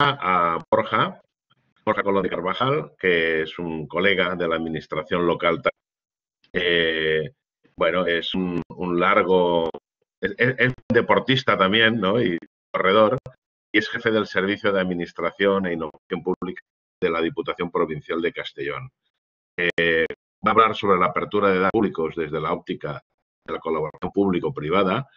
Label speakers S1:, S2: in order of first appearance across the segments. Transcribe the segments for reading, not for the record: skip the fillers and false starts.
S1: a Borja Colón de Carvajal, que es un colega de la administración local. Bueno, es un largo, es deportista también, ¿no? Y corredor, y es jefe del Servicio de Administración e Innovación Pública de la Diputación Provincial de Castellón. Va a hablar sobre la apertura de datos públicos desde la óptica de la colaboración público-privada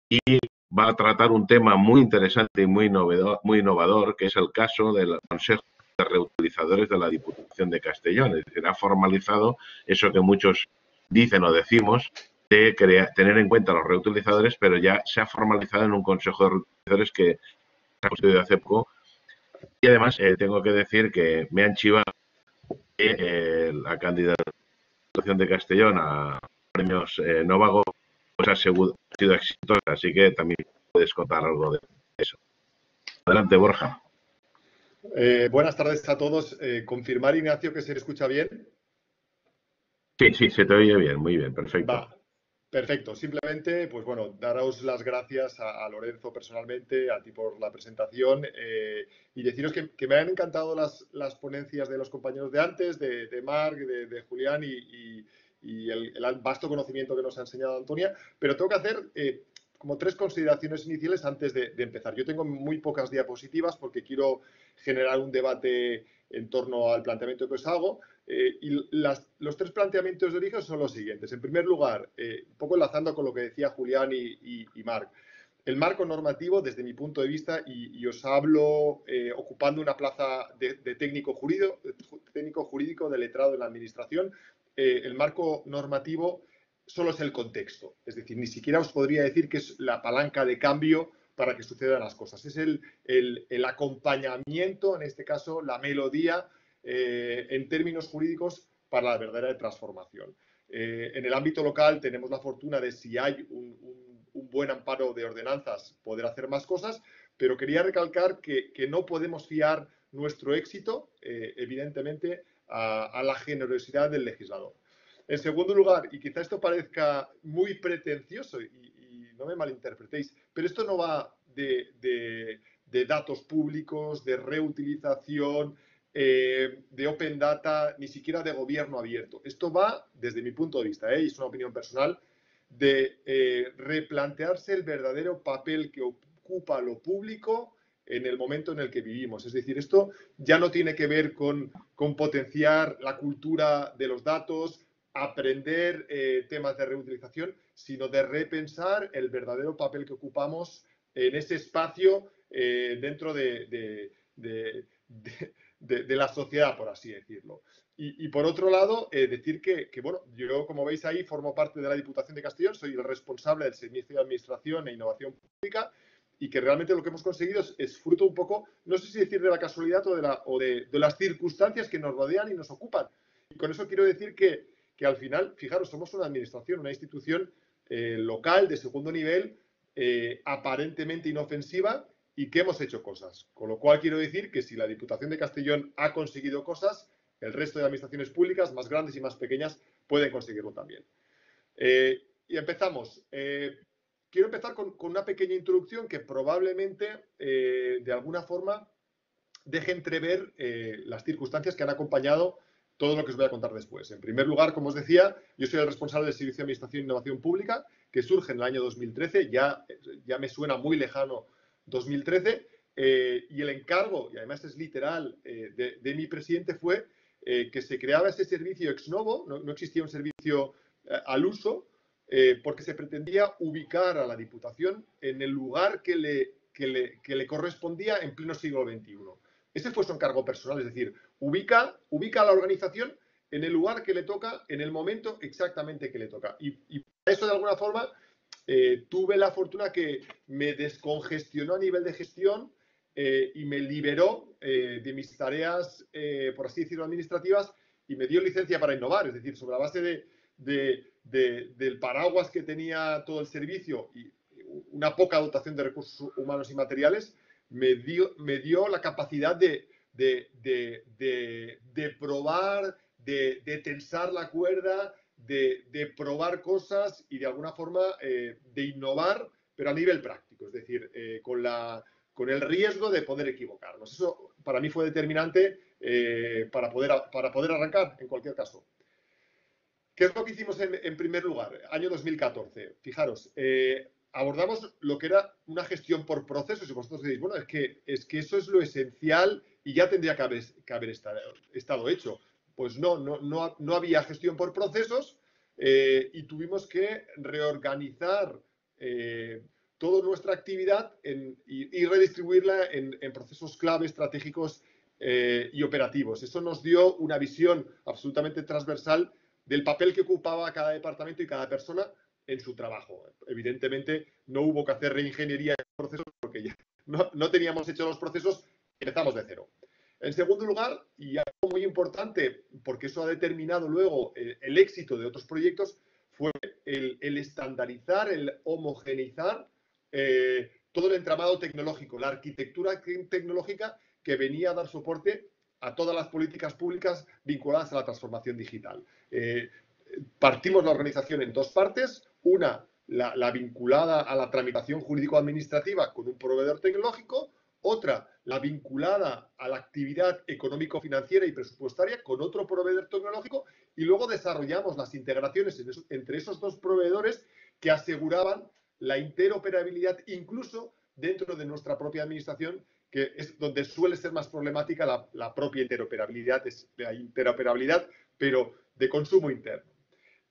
S1: y va a tratar un tema muy interesante y muy innovador, que es el caso del Consejo de Reutilizadores de la Diputación de Castellón. Es decir, ha formalizado eso que muchos dicen o decimos de tener en cuenta los reutilizadores, pero ya se ha formalizado en un Consejo de Reutilizadores que se ha constituido hace poco. Y además tengo que decir que me han chivado que la candidatación de Castellón a premios Novago pues ha sido exitosa, así que también puedes contar algo de eso. Adelante, Borja.
S2: Buenas tardes a todos. Confirmar, Ignacio, que se escucha bien.
S1: Sí, se te oye bien, muy bien, perfecto.
S2: Va, perfecto. Simplemente, pues bueno, daros las gracias a Lorenzo personalmente, a ti por la presentación y deciros que me han encantado las ponencias de los compañeros de antes, de Marc, de Julián y el vasto conocimiento que nos ha enseñado Antonia, pero tengo que hacer como 3 consideraciones iniciales antes de empezar. Yo tengo muy pocas diapositivas porque quiero generar un debate en torno al planteamiento que os hago. Y los 3 planteamientos de origen son los siguientes. En primer lugar, un poco enlazando con lo que decía Julián y Marc, el marco normativo, desde mi punto de vista, y os hablo ocupando una plaza de técnico jurídico de letrado en la administración, el marco normativo solo es el contexto. Es decir, ni siquiera os podría decir que es la palanca de cambio para que sucedan las cosas. Es el acompañamiento, en este caso, la melodía, en términos jurídicos para la verdadera transformación. En el ámbito local tenemos la fortuna de, si hay un buen amparo de ordenanzas, poder hacer más cosas, pero quería recalcar que no podemos fiar nuestro éxito, evidentemente, a la generosidad del legislador. En segundo lugar, y quizá esto parezca muy pretencioso y no me malinterpretéis, pero esto no va de datos públicos, de reutilización, de open data, ni siquiera de gobierno abierto. Esto va, desde mi punto de vista, y es una opinión personal, de replantearse el verdadero papel que ocupa lo público en el momento en el que vivimos. Es decir, esto ya no tiene que ver con potenciar la cultura de los datos, aprender temas de reutilización, sino de repensar el verdadero papel que ocupamos en ese espacio dentro de la sociedad, por así decirlo. Y por otro lado, decir que, bueno, yo, como veis ahí, formo parte de la Diputación de Castellón, soy el responsable del Servicio de Administración e Innovación Pública, y que realmente lo que hemos conseguido es fruto un poco, no sé si decir de la casualidad o de las circunstancias que nos rodean y nos ocupan. Y con eso quiero decir que al final, fijaros, somos una administración, una institución local de segundo nivel, aparentemente inofensiva, y que hemos hecho cosas. Con lo cual quiero decir que si la Diputación de Castellón ha conseguido cosas, el resto de administraciones públicas, más grandes y más pequeñas, pueden conseguirlo también. Y empezamos. Quiero empezar con una pequeña introducción que probablemente, de alguna forma, deje entrever las circunstancias que han acompañado todo lo que os voy a contar después. En primer lugar, como os decía, yo soy el responsable del Servicio de Administración e Innovación Pública, que surge en el año 2013, ya me suena muy lejano 2013, y el encargo, y además es literal, de mi presidente fue que se creaba ese servicio ex novo, no existía un servicio al uso, porque se pretendía ubicar a la Diputación en el lugar que le correspondía en pleno siglo XXI. Ese fue su encargo personal, es decir, ubica a la organización en el lugar que le toca, en el momento exactamente que le toca. Y para eso, de alguna forma, tuve la fortuna que me descongestionó a nivel de gestión y me liberó de mis tareas, por así decirlo, administrativas, y me dio licencia para innovar. Es decir, sobre la base del paraguas que tenía todo el servicio y una poca dotación de recursos humanos y materiales, me dio la capacidad de probar, de tensar la cuerda, de probar cosas y de alguna forma de innovar, pero a nivel práctico. Es decir, con la con el riesgo de poder equivocarnos. Eso para mí fue determinante para poder arrancar en cualquier caso. ¿Qué es lo que hicimos en primer lugar? Año 2014. Fijaros, abordamos lo que era una gestión por procesos y vosotros diréis, bueno, es que eso es lo esencial y ya tendría que haber estado hecho. Pues no había gestión por procesos y tuvimos que reorganizar toda nuestra actividad y redistribuirla en procesos clave, estratégicos y operativos. Eso nos dio una visión absolutamente transversal del papel que ocupaba cada departamento y cada persona en su trabajo. Evidentemente, no hubo que hacer reingeniería en procesos porque ya no teníamos hecho los procesos y empezamos de cero. En segundo lugar, y algo muy importante, porque eso ha determinado luego el éxito de otros proyectos, fue el estandarizar, el homogeneizar todo el entramado tecnológico, la arquitectura tecnológica que venía a dar soporte a todas las políticas públicas vinculadas a la transformación digital. Partimos la organización en dos partes. Una, la vinculada a la tramitación jurídico-administrativa con un proveedor tecnológico. Otra, la vinculada a la actividad económico-financiera y presupuestaria con otro proveedor tecnológico. Y luego desarrollamos las integraciones entre esos dos proveedores que aseguraban la interoperabilidad incluso dentro de nuestra propia administración, que es donde suele ser más problemática la propia interoperabilidad, es la interoperabilidad, pero de consumo interno.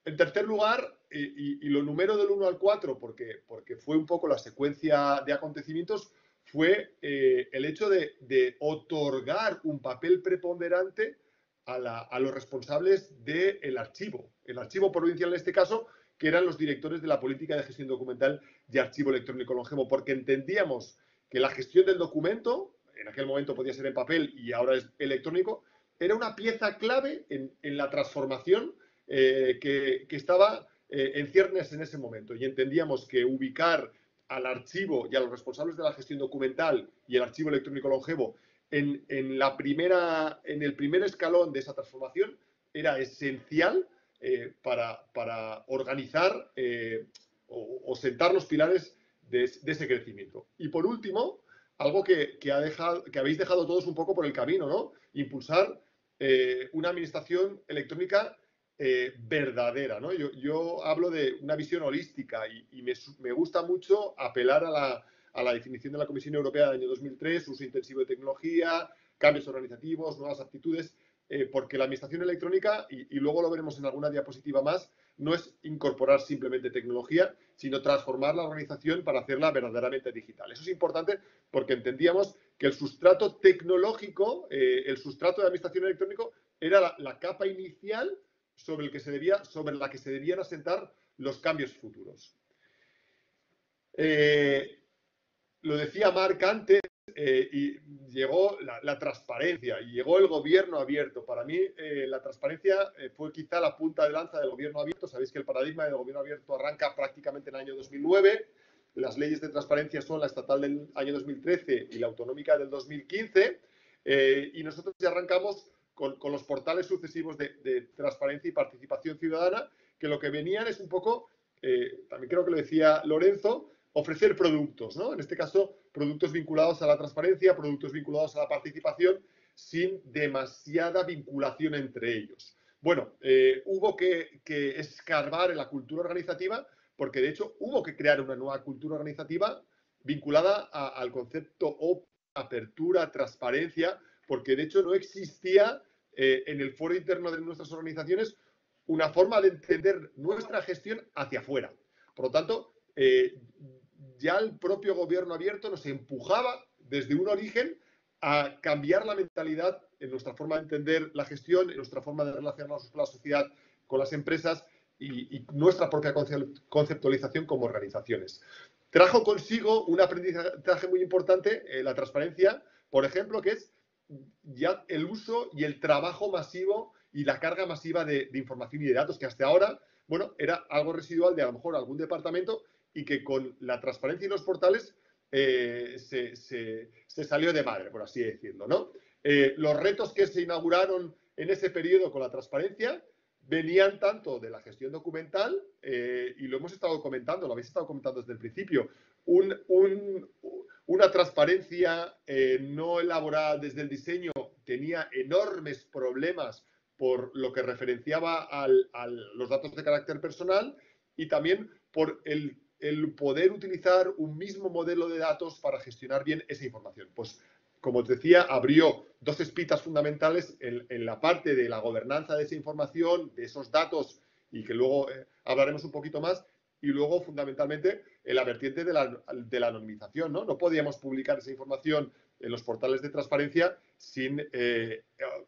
S2: En tercer lugar, y lo número del 1 al 4, porque fue un poco la secuencia de acontecimientos, fue el hecho de otorgar un papel preponderante a los responsables del archivo. El archivo provincial en este caso, que eran los directores de la política de gestión documental de archivo electrónico longevo, porque entendíamos que la gestión del documento, en aquel momento podía ser en papel y ahora es electrónico, era una pieza clave en la transformación que estaba en ciernes en ese momento. Y entendíamos que ubicar al archivo y a los responsables de la gestión documental y el archivo electrónico longevo en el primer escalón de esa transformación era esencial para organizar o sentar los pilares de ese crecimiento. Y por último, algo que habéis dejado todos un poco por el camino, ¿no? Impulsar una administración electrónica verdadera, ¿no? Yo hablo de una visión holística y me gusta mucho apelar a la definición de la Comisión Europea del año 2003, uso intensivo de tecnología, cambios organizativos, nuevas aptitudes, porque la administración electrónica, y luego lo veremos en alguna diapositiva más, no es incorporar simplemente tecnología, sino transformar la organización para hacerla verdaderamente digital. Eso es importante porque entendíamos que el sustrato tecnológico, el sustrato de administración electrónica, era la capa inicial sobre la que se debían asentar los cambios futuros. Lo decía Marc antes, y llegó la transparencia y llegó el gobierno abierto. Para mí, la transparencia fue quizá la punta de lanza del gobierno abierto. Sabéis que el paradigma del gobierno abierto arranca prácticamente en el año 2009. Las leyes de transparencia son la estatal del año 2013 y la autonómica del 2015. Y nosotros ya arrancamos con los portales sucesivos de transparencia y participación ciudadana, que lo que venían es un poco, también creo que lo decía Lorenzo, ofrecer productos, ¿no? En este caso, productos vinculados a la transparencia, productos vinculados a la participación, sin demasiada vinculación entre ellos. Bueno, hubo que escarbar en la cultura organizativa, porque de hecho hubo que crear una nueva cultura organizativa vinculada al concepto apertura, transparencia, porque de hecho no existía en el foro interno de nuestras organizaciones una forma de entender nuestra gestión hacia afuera. Por lo tanto, ya el propio gobierno abierto nos empujaba desde un origen a cambiar la mentalidad en nuestra forma de entender la gestión, en nuestra forma de relacionarnos con la sociedad, con las empresas y nuestra propia conceptualización como organizaciones. Trajo consigo un aprendizaje muy importante, la transparencia, por ejemplo, que es ya el uso y el trabajo masivo y la carga masiva de información y de datos, que hasta ahora, bueno, era algo residual de a lo mejor algún departamento y que con la transparencia y los portales se salió de madre, por así decirlo, ¿no? Los retos que se inauguraron en ese periodo con la transparencia venían tanto de la gestión y lo hemos estado comentando, lo habéis estado comentando desde el principio, un una transparencia no elaborada desde el diseño, tenía enormes problemas por lo que referenciaba a los datos de carácter personal y también por el poder utilizar un mismo modelo de datos para gestionar bien esa información. Pues, como os decía, abrió dos espitas fundamentales en la parte de la gobernanza de esa información, de esos datos, y que luego hablaremos un poquito más, y luego, fundamentalmente, en la vertiente de la anonimización, ¿no? No podíamos publicar esa información en los portales de transparencia sin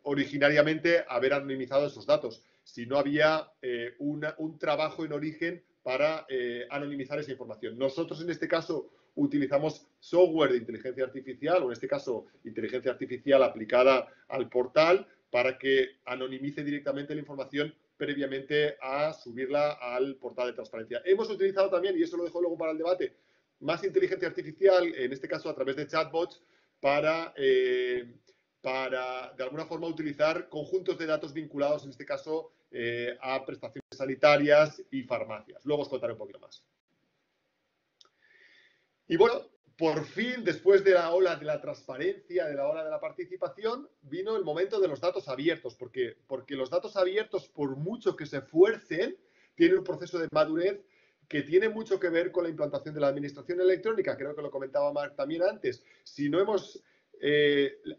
S2: originariamente haber anonimizado esos datos, si no había un trabajo en origen para anonimizar esa información. Nosotros, en este caso, utilizamos software de inteligencia artificial, o en este caso, inteligencia artificial aplicada al portal, para que anonimice directamente la información previamente a subirla al portal de transparencia. Hemos utilizado también, y eso lo dejo luego para el debate, más inteligencia artificial, en este caso a través de chatbots, para de alguna forma utilizar conjuntos de datos vinculados, en este caso, a prestaciones sanitarias y farmacias. Luego os contaré un poquito más. Y bueno, por fin, después de la ola de la transparencia, de la ola de la participación, vino el momento de los datos abiertos, porque los datos abiertos, por mucho que se esfuercen, tienen un proceso de madurez que tiene mucho que ver con la implantación de la administración electrónica. Creo que lo comentaba Marc también antes. Si no hemos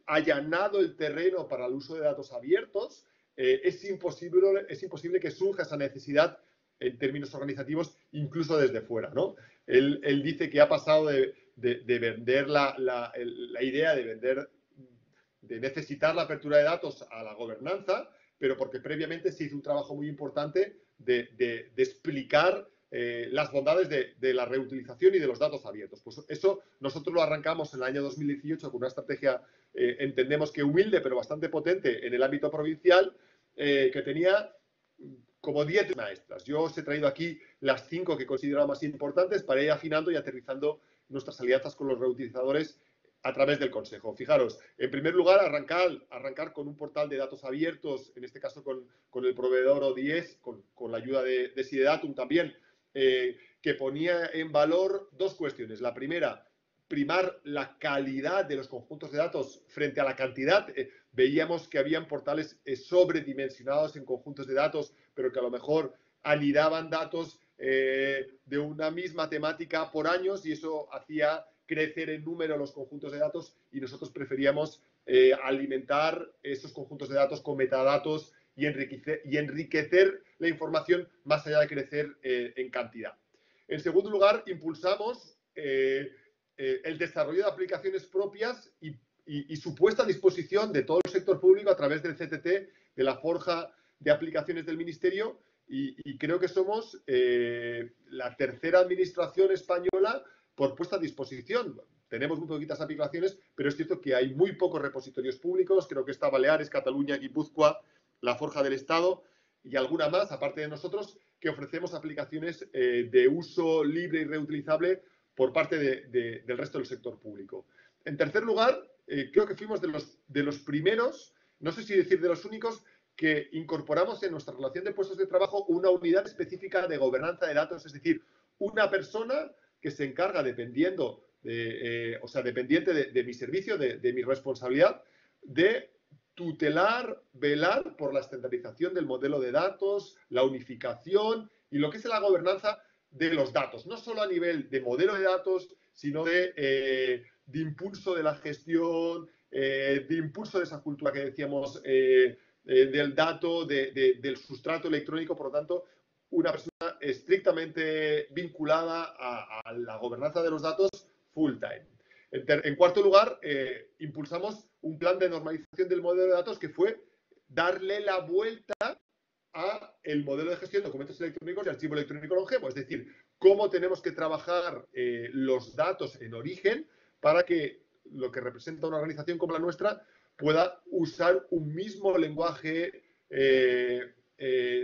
S2: allanado el terreno para el uso de datos abiertos, es imposible que surja esa necesidad en términos organizativos, incluso desde fuera, ¿no? Él dice que ha pasado de vender la idea de necesitar la apertura de datos a la gobernanza, pero porque previamente se hizo un trabajo muy importante de explicar las bondades de la reutilización y de los datos abiertos. Pues eso nosotros lo arrancamos en el año 2018 con una estrategia, entendemos que humilde, pero bastante potente en el ámbito provincial, que tenía como 10 maestras. Yo os he traído aquí las 5 que considero más importantes para ir afinando y aterrizando nuestras alianzas con los reutilizadores a través del Consejo. Fijaros, en primer lugar, arrancar con un portal de datos abiertos, en este caso con el proveedor ODS, con la ayuda de Sidedatum también, que ponía en valor dos cuestiones. La primera, primar la calidad de los conjuntos de datos frente a la cantidad. Veíamos que habían portales sobredimensionados en conjuntos de datos, pero que a lo mejor anidaban datos de una misma temática por años, y eso hacía crecer en número los conjuntos de datos, y nosotros preferíamos alimentar esos conjuntos de datos con metadatos y enriquecer la información más allá de crecer en cantidad. En segundo lugar, impulsamos el desarrollo de aplicaciones propias y su puesta a disposición de todo el sector público a través del CTT, de la forja de aplicaciones del Ministerio, y creo que somos la tercera administración española por puesta a disposición. Tenemos muy poquitas aplicaciones, pero es cierto que hay muy pocos repositorios públicos. Creo que está Baleares, Cataluña, Guipúzcoa, la Forja del Estado y alguna más, aparte de nosotros, que ofrecemos aplicaciones de uso libre y reutilizable por parte del resto del sector público. En tercer lugar, creo que fuimos de los primeros, no sé si decir de los únicos, que incorporamos en nuestra relación de puestos de trabajo una unidad específica de gobernanza de datos, es decir, una persona que se encarga, dependiente de mi servicio, de mi responsabilidad, de tutelar, velar por la estandarización del modelo de datos, la unificación y lo que es la gobernanza de los datos, no solo a nivel de modelo de datos, sino de impulso de la gestión, de impulso de esa cultura que decíamos, del dato, del sustrato electrónico. Por lo tanto, una persona estrictamente vinculada a la gobernanza de los datos full time. En cuarto lugar, impulsamos un plan de normalización del modelo de datos que fue darle la vuelta a el modelo de gestión de documentos electrónicos y archivo electrónico longevo. Es decir, cómo tenemos que trabajar los datos en origen para que lo que representa una organización como la nuestra pueda usar un mismo lenguaje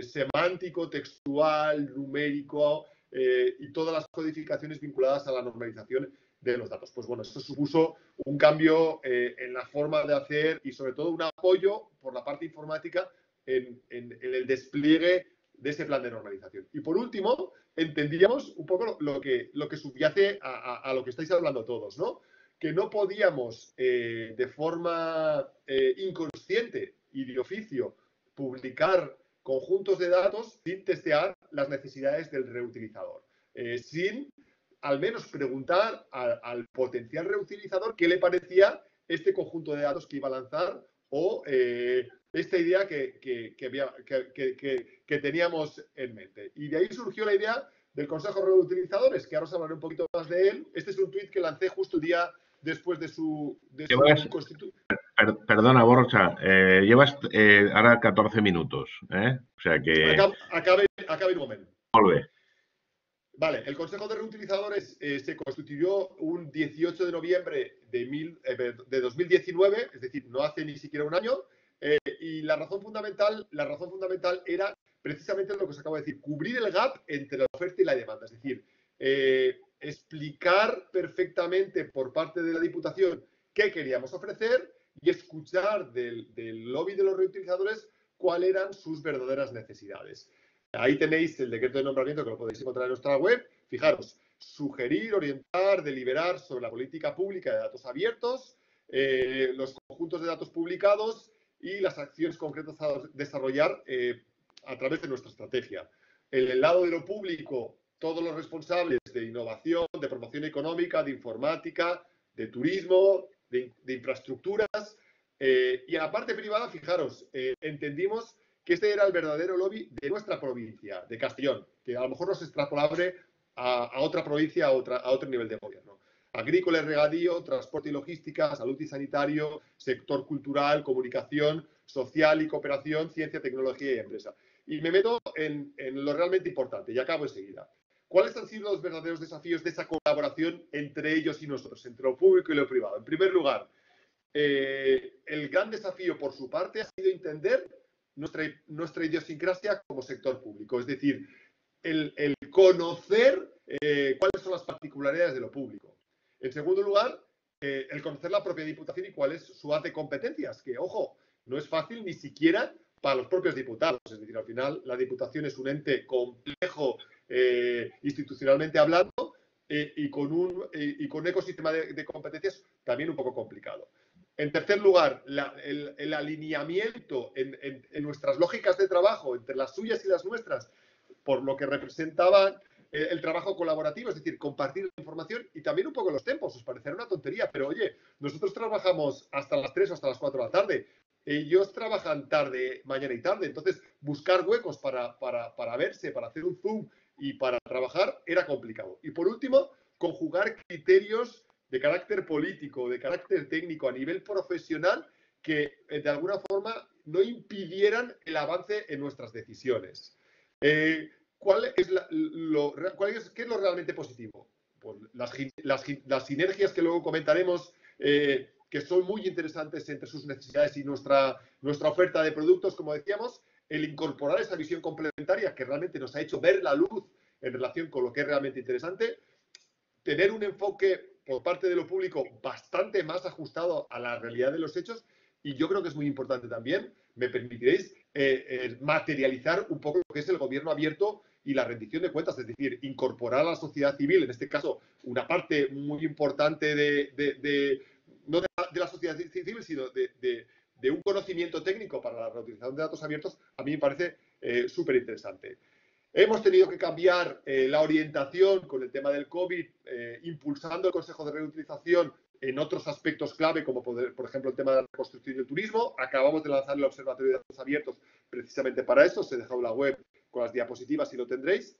S2: semántico, textual, numérico y todas las codificaciones vinculadas a la normalización de los datos. Pues bueno, esto supuso un cambio en la forma de hacer y sobre todo un apoyo por la parte informática en el despliegue de ese plan de normalización. Y por último, entendíamos un poco lo que subyace a lo que estáis hablando todos, ¿no? que no podíamos de forma inconsciente y de oficio publicar conjuntos de datos sin testear las necesidades del reutilizador, sin al menos preguntar al potencial reutilizador qué le parecía este conjunto de datos que iba a lanzar o esta idea que teníamos en mente. Y de ahí surgió la idea del Consejo de Reutilizadores, que ahora os hablaré un poquito más de él. Este es un tuit que lancé justo el día después de su constitución.
S1: Perdona, Borja, llevas ahora 14 minutos, ¿eh? O sea que...
S2: Acabe un momento.
S1: Volve.
S2: Vale, el Consejo de Reutilizadores se constituyó un 18 de noviembre de 2019, es decir, no hace ni siquiera un año, y la razón fundamental era precisamente lo que os acabo de decir, cubrir el gap entre la oferta y la demanda, es decir, explicar perfectamente por parte de la Diputación qué queríamos ofrecer y escuchar del lobby de los reutilizadores cuáles eran sus verdaderas necesidades. Ahí tenéis el decreto de nombramiento que lo podéis encontrar en nuestra web. Fijaros, sugerir, orientar, deliberar sobre la política pública de datos abiertos, los conjuntos de datos publicados y las acciones concretas a desarrollar a través de nuestra estrategia. En el lado de lo público, todos los responsables de innovación, de promoción económica, de informática, de turismo, de infraestructuras. Y en la parte privada, fijaros, entendimos que este era el verdadero lobby de nuestra provincia, de Castellón, que a lo mejor no es extrapolable a otra provincia, a otro nivel de gobierno. Agrícola y regadío, transporte y logística, salud y sanitario, sector cultural, comunicación, social y cooperación, ciencia, tecnología y empresa. Y me meto en lo realmente importante y acabo enseguida. ¿Cuáles han sido los verdaderos desafíos de esa colaboración entre ellos y nosotros, entre lo público y lo privado? En primer lugar, el gran desafío por su parte ha sido entender nuestra idiosincrasia como sector público, es decir, el conocer cuáles son las particularidades de lo público. En segundo lugar, el conocer la propia Diputación y cuál es su haz de competencias, que, ojo, no es fácil ni siquiera para los propios diputados. Es decir, al final la Diputación es un ente complejo institucionalmente hablando y con un ecosistema de competencias también un poco complicado. En tercer lugar, el alineamiento en nuestras lógicas de trabajo, entre las suyas y las nuestras, por lo que representaban el trabajo colaborativo, es decir, compartir la información y también un poco los tiempos. Os parecerá una tontería, pero oye, nosotros trabajamos hasta las 3 o hasta las 4 de la tarde. Ellos trabajan tarde, mañana y tarde. Entonces, buscar huecos para verse, para hacer un Zoom y para trabajar era complicado. Y por último, conjugar criterios de carácter político, de carácter técnico, a nivel profesional, que de alguna forma no impidieran el avance en nuestras decisiones. ¿Qué es lo realmente positivo? Pues las sinergias que luego comentaremos, que son muy interesantes entre sus necesidades y nuestra oferta de productos, como decíamos, el incorporar esa visión complementaria que realmente nos ha hecho ver la luz en relación con lo que es realmente interesante, tener un enfoque por parte de lo público bastante más ajustado a la realidad de los hechos y yo creo que es muy importante también, me permitiréis, materializar un poco lo que es el gobierno abierto y la rendición de cuentas, es decir, incorporar a la sociedad civil, en este caso una parte muy importante no de la sociedad civil, sino de un conocimiento técnico para la reutilización de datos abiertos, a mí me parece súper interesante. Hemos tenido que cambiar la orientación con el tema del COVID, impulsando el Consejo de Reutilización en otros aspectos clave, como por ejemplo el tema de la reconstrucción y el turismo. Acabamos de lanzar el Observatorio de Datos Abiertos precisamente para eso. Os he dejado la web con las diapositivas si lo tendréis.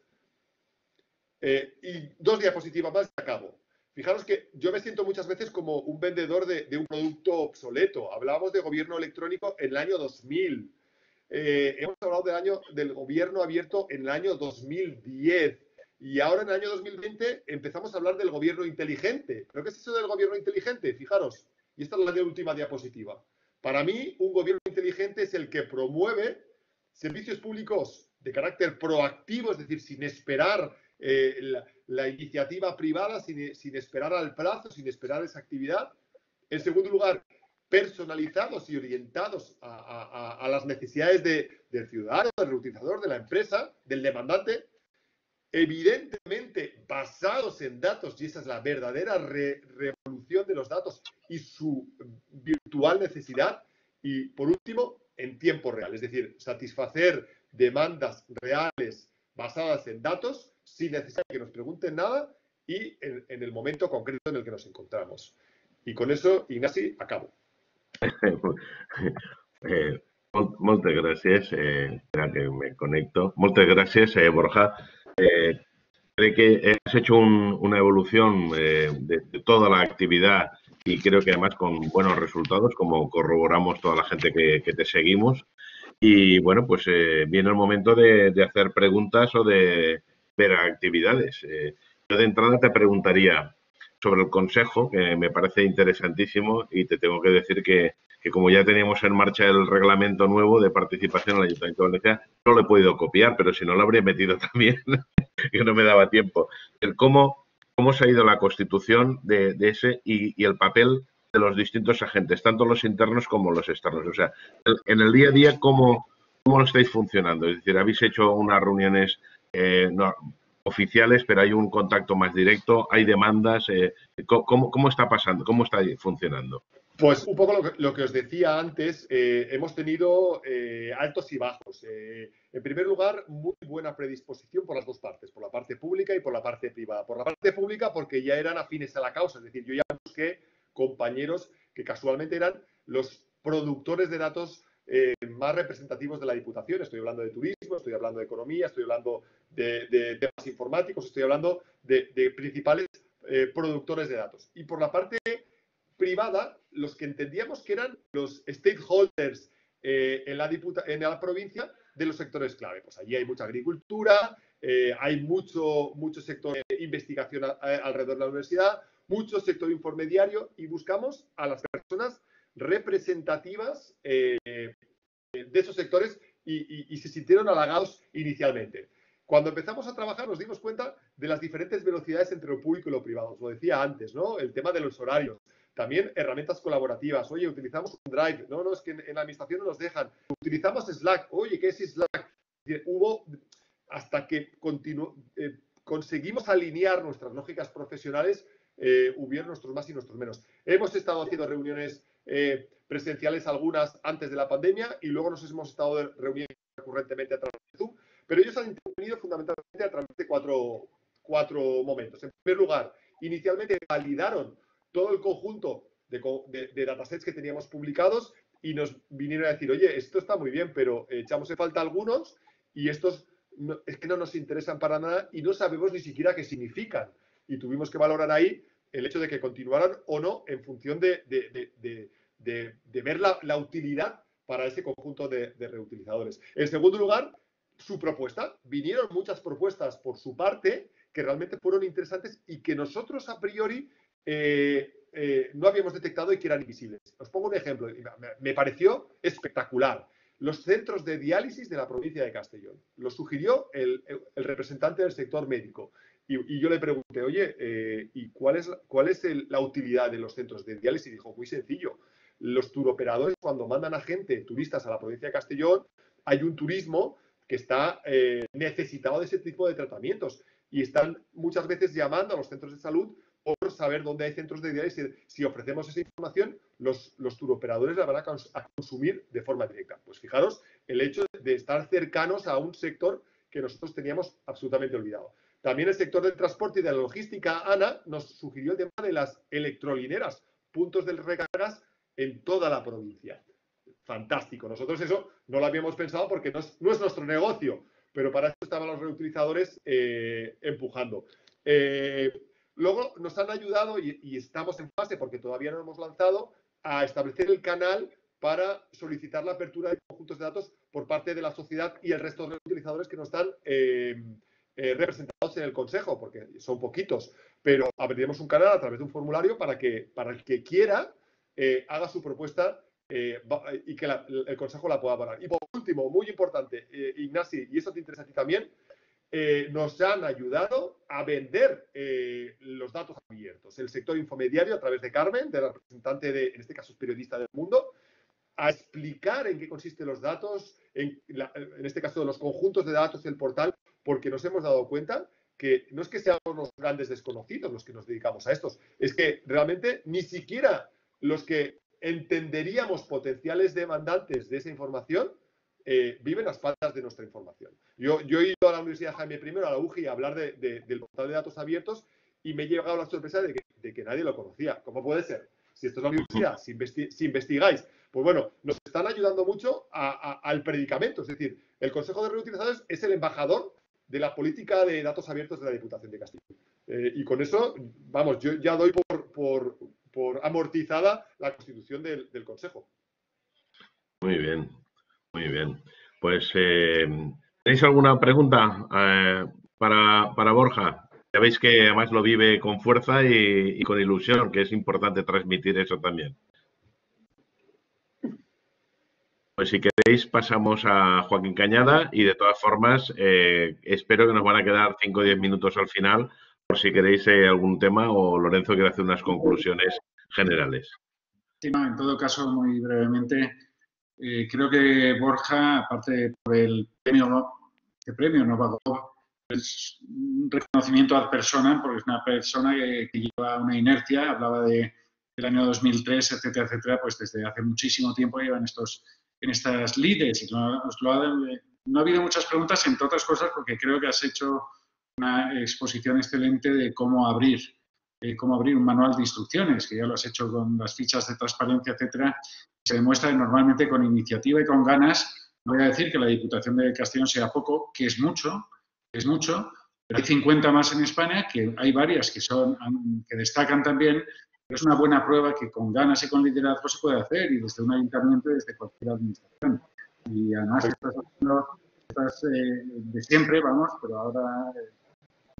S2: Y 2 diapositivas más y acabo. Fijaros que yo me siento muchas veces como un vendedor de un producto obsoleto. Hablábamos de gobierno electrónico en el año 2000. Hemos hablado del gobierno abierto en el año 2010 y ahora en el año 2020 empezamos a hablar del gobierno inteligente. ¿Pero qué es eso del gobierno inteligente? Fijaros, y esta es la última diapositiva. Para mí, un gobierno inteligente es el que promueve servicios públicos de carácter proactivo, es decir, sin esperar la iniciativa privada, sin esperar al plazo, sin esperar esa actividad. En segundo lugar, personalizados y orientados a las necesidades del ciudadano, del reutilizador, de la empresa, del demandante, evidentemente basados en datos, y esa es la verdadera revolución evolución de los datos y su virtual necesidad. Y, por último, en tiempo real, es decir, satisfacer demandas reales basadas en datos sin necesidad de que nos pregunten nada y en el momento concreto en el que nos encontramos. Y con eso, Ignasi, acabo.
S1: Moltes gràcies, espera que me conecto. Moltes gràcies, Borja. Creo que has hecho una evolución de toda la actividad y creo que además con buenos resultados, como corroboramos toda la gente que te seguimos. Y bueno, pues viene el momento de hacer preguntas o de ver actividades. Yo de entrada te preguntaría sobre el consejo, que me parece interesantísimo, y te tengo que decir que como ya teníamos en marcha el reglamento nuevo de participación en el Ayuntamiento de Valencia, no lo he podido copiar, pero si no lo habría metido también, que no me daba tiempo. Cómo se ha ido la constitución de ese y el papel de los distintos agentes, tanto los internos como los externos. O sea, en el día a día, ¿cómo lo estáis funcionando? Es decir, habéis hecho unas reuniones no, oficiales, pero hay un contacto más directo, hay demandas. ¿Cómo está pasando? ¿Cómo está funcionando?
S2: Pues un poco lo que os decía antes, hemos tenido altos y bajos. En primer lugar, muy buena predisposición por las dos partes, por la parte pública y por la parte privada. Por la parte pública porque ya eran afines a la causa, es decir, yo ya busqué compañeros que casualmente eran los productores de datos más representativos de la Diputación. Estoy hablando de turismo, estoy hablando de economía, estoy hablando de temas informáticos, estoy hablando de principales productores de datos. Y por la parte privada, los que entendíamos que eran los stakeholders en la provincia de los sectores clave. Pues allí hay mucha agricultura, hay mucho sector de investigación alrededor de la universidad, mucho sector intermediario y buscamos a las personas representativas de esos sectores y se sintieron halagados inicialmente. Cuando empezamos a trabajar nos dimos cuenta de las diferentes velocidades entre lo público y lo privado. Os lo decía antes, ¿no? El tema de los horarios. También herramientas colaborativas. Oye, utilizamos un Drive. No, es que en la administración no nos dejan. Utilizamos Slack. Oye, ¿qué es Slack? Hubo, hasta que conseguimos alinear nuestras lógicas profesionales, hubieron nuestros más y nuestros menos. Hemos estado haciendo reuniones presenciales algunas antes de la pandemia y luego nos hemos estado reuniendo recurrentemente a través de Zoom, pero ellos han intervenido fundamentalmente a través de cuatro momentos. En primer lugar, inicialmente validaron todo el conjunto de datasets que teníamos publicados y nos vinieron a decir, oye, esto está muy bien, pero echamos en falta algunos y estos es que no nos interesan para nada y no sabemos ni siquiera qué significan. Y tuvimos que valorar ahí el hecho de que continuaran o no en función de ver la utilidad para ese conjunto de reutilizadores. En segundo lugar, su propuesta. Vinieron muchas propuestas por su parte que realmente fueron interesantes y que nosotros a priori no habíamos detectado y que eran invisibles. Os pongo un ejemplo. Me pareció espectacular. Los centros de diálisis de la provincia de Castellón. Lo sugirió el representante del sector médico. Y yo le pregunté, oye, ¿y cuál es la utilidad de los centros de diálisis? Y dijo, muy sencillo. Los turoperadores, cuando mandan a gente, turistas a la provincia de Castellón, hay un turismo que está necesitado de ese tipo de tratamientos y están muchas veces llamando a los centros de salud por saber dónde hay centros de diálisis. Si ofrecemos esa información, los turoperadores la van a consumir de forma directa. Pues fijaros el hecho de estar cercanos a un sector que nosotros teníamos absolutamente olvidado. También el sector del transporte y de la logística, Ana, nos sugirió el tema de las electrolineras, puntos de recargas en toda la provincia. Fantástico. Nosotros eso no lo habíamos pensado porque no es nuestro negocio, pero para eso estaban los reutilizadores empujando. Luego nos han ayudado y estamos en fase, porque todavía no hemos lanzado, a establecer el canal para solicitar la apertura de conjuntos de datos por parte de la sociedad y el resto de reutilizadores que no están representados en el Consejo, porque son poquitos, pero abriremos un canal a través de un formulario para el que quiera haga su propuesta y que el Consejo la pueda valorar. Y por último, muy importante, Ignasi, y eso te interesa a ti también, nos han ayudado a vender los datos abiertos. El sector infomediario, a través de Carmen, de la representante en este caso es periodista del Mundo, a explicar en qué consisten los datos, en este caso de los conjuntos de datos del portal, porque nos hemos dado cuenta que no es que seamos los grandes desconocidos los que nos dedicamos a estos, es que realmente ni siquiera los que entenderíamos potenciales demandantes de esa información viven a espaldas de nuestra información. Yo he ido a la Universidad Jaime I, a la UGI, a hablar del portal de datos abiertos y me he llegado a la sorpresa de que nadie lo conocía. ¿Cómo puede ser? Si esto es la universidad, si investigáis, pues bueno, nos están ayudando mucho al predicamento. Es decir, el Consejo de Reutilizadores es el embajador de la política de datos abiertos de la Diputación de Castilla. Y con eso, vamos, yo ya doy por amortizada la constitución del Consejo.
S1: Muy bien, muy bien. Pues, ¿tenéis alguna pregunta para Borja? Ya veis que además lo vive con fuerza y con ilusión, que es importante transmitir eso también. Pues si queréis pasamos a Joaquín Cañada y de todas formas espero que nos van a quedar 5 o 10 minutos al final por si queréis algún tema o Lorenzo quiere hacer unas conclusiones generales.
S3: Sí, no, en todo caso, muy brevemente, creo que Borja, aparte por el premio Novagov, es un reconocimiento ad personam, porque es una persona que lleva una inercia, hablaba del año 2003, etcétera, etcétera, pues desde hace muchísimo tiempo lleva en estas lides. Y no ha habido muchas preguntas, entre otras cosas, porque creo que has hecho una exposición excelente de cómo abrir un manual de instrucciones, que ya lo has hecho con las fichas de transparencia, etcétera. Se demuestra que normalmente con iniciativa y con ganas, no voy a decir que la Diputación de Castellón sea poco, que es mucho, pero hay 50 más en España, que hay varias que destacan también, pero es una buena prueba que con ganas y con liderazgo se puede hacer, y desde un ayuntamiento y desde cualquier administración. Y además estás de siempre, vamos, pero ahora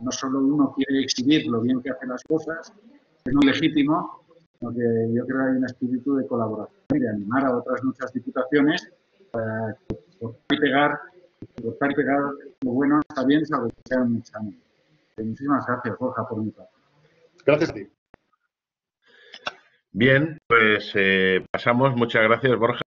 S3: no solo uno quiere exhibir lo bien que hace las cosas, que es muy legítimo, sino que yo creo que hay un espíritu de colaboración y de animar a otras muchas diputaciones para cortar y pegar lo bueno está bien, salvo que sea un examen. Muchísimas gracias, Borja, por mi parte.
S2: Gracias a ti.
S1: Bien, pues pasamos. Muchas gracias, Borja.